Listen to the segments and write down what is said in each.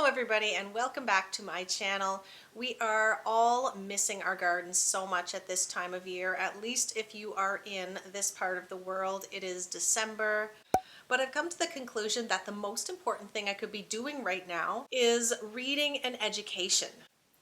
everybody, and welcome back to my channel. We are all missing our gardens so much at this time of year, at least if you are in this part of the world. It is December, but I've come to the conclusion that the most important thing I could be doing right now is reading and education.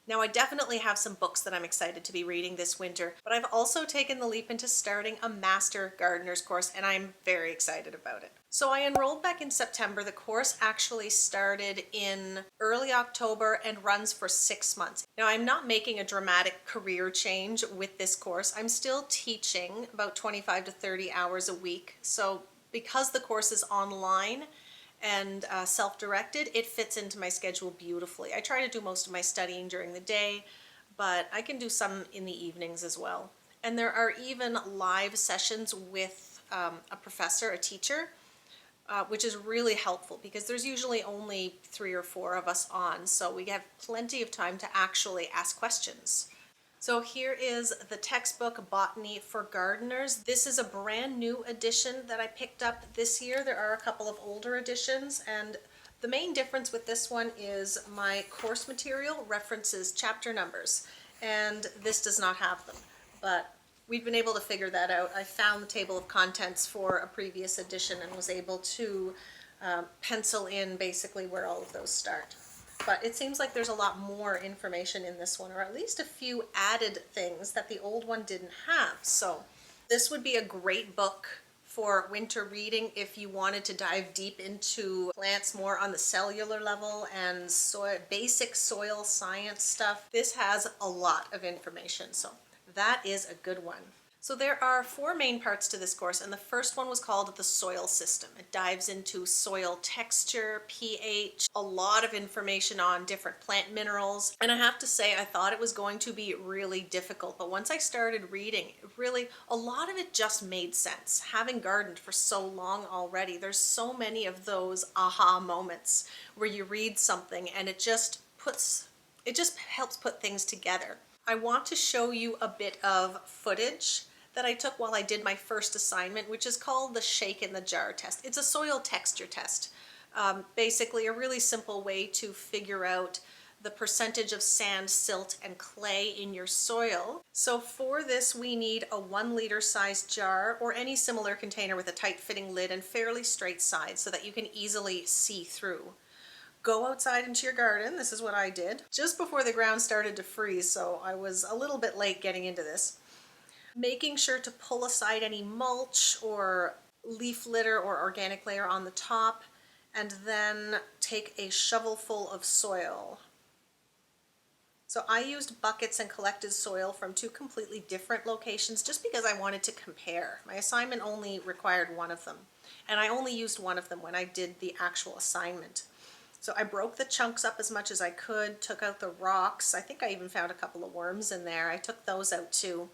Now, I definitely have some books that I'm excited to be reading this winter, but I've also taken the leap into starting a Master Gardener's course, and I'm very excited about it. So I enrolled back in September. The course actually started in early October and runs for 6 months. Now, I'm not making a dramatic career change with this course. I'm still teaching about 25 to 30 hours a week. So because the course is online and self-directed, it fits into my schedule beautifully. I try to do most of my studying during the day, but I can do some in the evenings as well. And there are even live sessions with a professor, a teacher, which is really helpful because there's usually only 3 or 4 of us on, so we have plenty of time to actually ask questions. So here is the textbook Botany for Gardeners. This is a brand new edition that I picked up this year. There are a couple of older editions, and the main difference with this one is my course material references chapter numbers, and this does not have them. But we've been able to figure that out. I found the table of contents for a previous edition and was able to pencil in basically where all of those start. But it seems like there's a lot more information in this one, or at least a few added things that the old one didn't have. So this would be a great book for winter reading if you wanted to dive deep into plants more on the cellular level and basic soil science stuff. This has a lot of information, so that is a good one. So there are 4 main parts to this course, and the first one was called the soil system. It dives into soil texture, pH, a lot of information on different plant minerals. And I have to say, I thought it was going to be really difficult, but once I started reading, really, a lot of it just made sense. Having gardened for so long already, there's so many of those aha moments where you read something and it just helps put things together. I want to show you a bit of footage that I took while I did my first assignment, which is called the Shake in the Jar test. It's a soil texture test. Basically a really simple way to figure out the percentage of sand, silt, and clay in your soil. So for this, we need a 1 liter size jar or any similar container with a tight fitting lid and fairly straight sides so that you can easily see through. Go outside into your garden. This is what I did just before the ground started to freeze, so I was a little bit late getting into this. Making sure to pull aside any mulch or leaf litter or organic layer on the top, and then take a shovelful of soil. So I used buckets and collected soil from 2 completely different locations just because I wanted to compare. My assignment only required 1 of them, and I only used 1 of them when I did the actual assignment. So I broke the chunks up as much as I could, took out the rocks. I think I even found a couple of worms in there. I took those out too.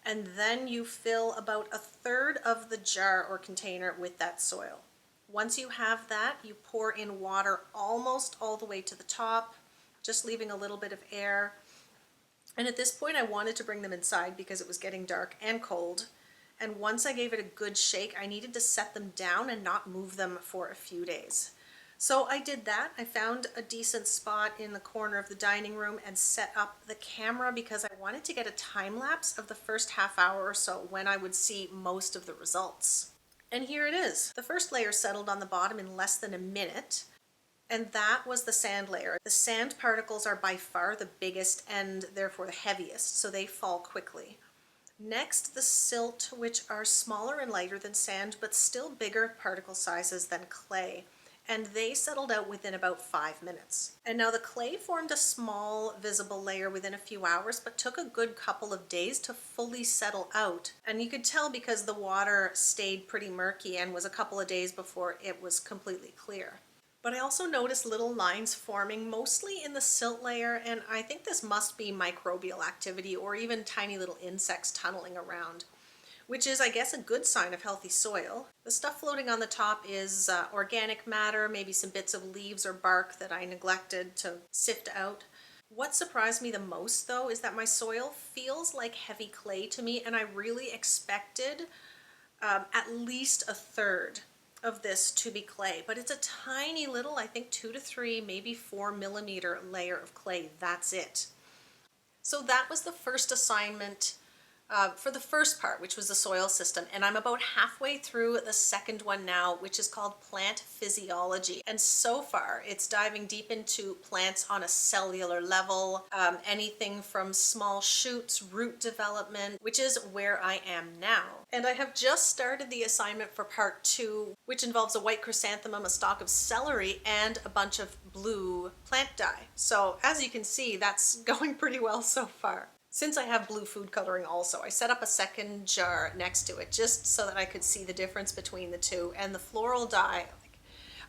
And then you fill about 1/3 of the jar or container with that soil. Once you have that, you pour in water almost all the way to the top, just leaving a little bit of air. And at this point I wanted to bring them inside because it was getting dark and cold. And once I gave it a good shake, I needed to set them down and not move them for a few days. So I did that. I found a decent spot in the corner of the dining room and set up the camera because I wanted to get a time lapse of the first half hour or so when I would see most of the results. And here it is. The first layer settled on the bottom in less than a minute, and that was the sand layer. The sand particles are by far the biggest and therefore the heaviest, so they fall quickly. Next, the silt, which are smaller and lighter than sand, but still bigger particle sizes than clay. And they settled out within about 5 minutes. And now the clay formed a small visible layer within a few hours, but took a good couple of days to fully settle out. And you could tell because the water stayed pretty murky and was a couple of days before it was completely clear. But I also noticed little lines forming mostly in the silt layer, and I think this must be microbial activity or even tiny little insects tunneling around, which is, I guess, a good sign of healthy soil. The stuff floating on the top is organic matter, maybe some bits of leaves or bark that I neglected to sift out. What surprised me the most, though, is that my soil feels like heavy clay to me, and I really expected at least 1/3 of this to be clay, but it's a tiny little, I think 2 to 3, maybe 4 millimeter layer of clay. That's it. So that was the first assignment for the first part, which was the soil system. And I'm about halfway through the second one now, which is called plant physiology. And so far, it's diving deep into plants on a cellular level, anything from small shoots, root development, which is where I am now. And I have just started the assignment for part 2, which involves a white chrysanthemum, a stalk of celery, and a bunch of blue plant dye. So as you can see, that's going pretty well so far. Since I have blue food coloring also, I set up a second jar next to it just so that I could see the difference between the two. And the floral dye,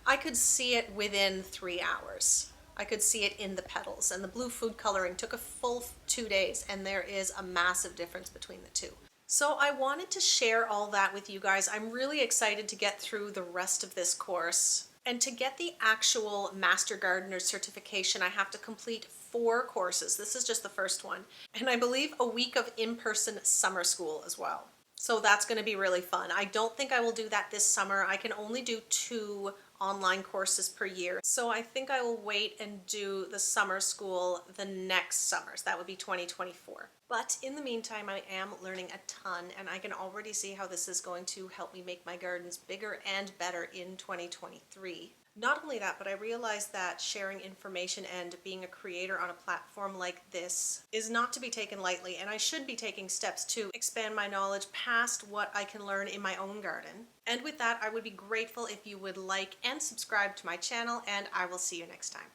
I could see it within 3 hours. I could see it in the petals. And the blue food coloring took a full 2 days, and there is a massive difference between the two. So I wanted to share all that with you guys. I'm really excited to get through the rest of this course. And to get the actual Master Gardener certification, I have to complete 4 courses. This is just the first one. And I believe a week of in-person summer school as well. So that's going to be really fun. I don't think I will do that this summer. I can only do 2 online courses per year. So I think I will wait and do the summer school the next summer. So that would be 2024. But in the meantime, I am learning a ton, and I can already see how this is going to help me make my gardens bigger and better in 2023. Not only that, but I realized that sharing information and being a creator on a platform like this is not to be taken lightly, and I should be taking steps to expand my knowledge past what I can learn in my own garden. And with that, I would be grateful if you would like and subscribe to my channel, and I will see you next time.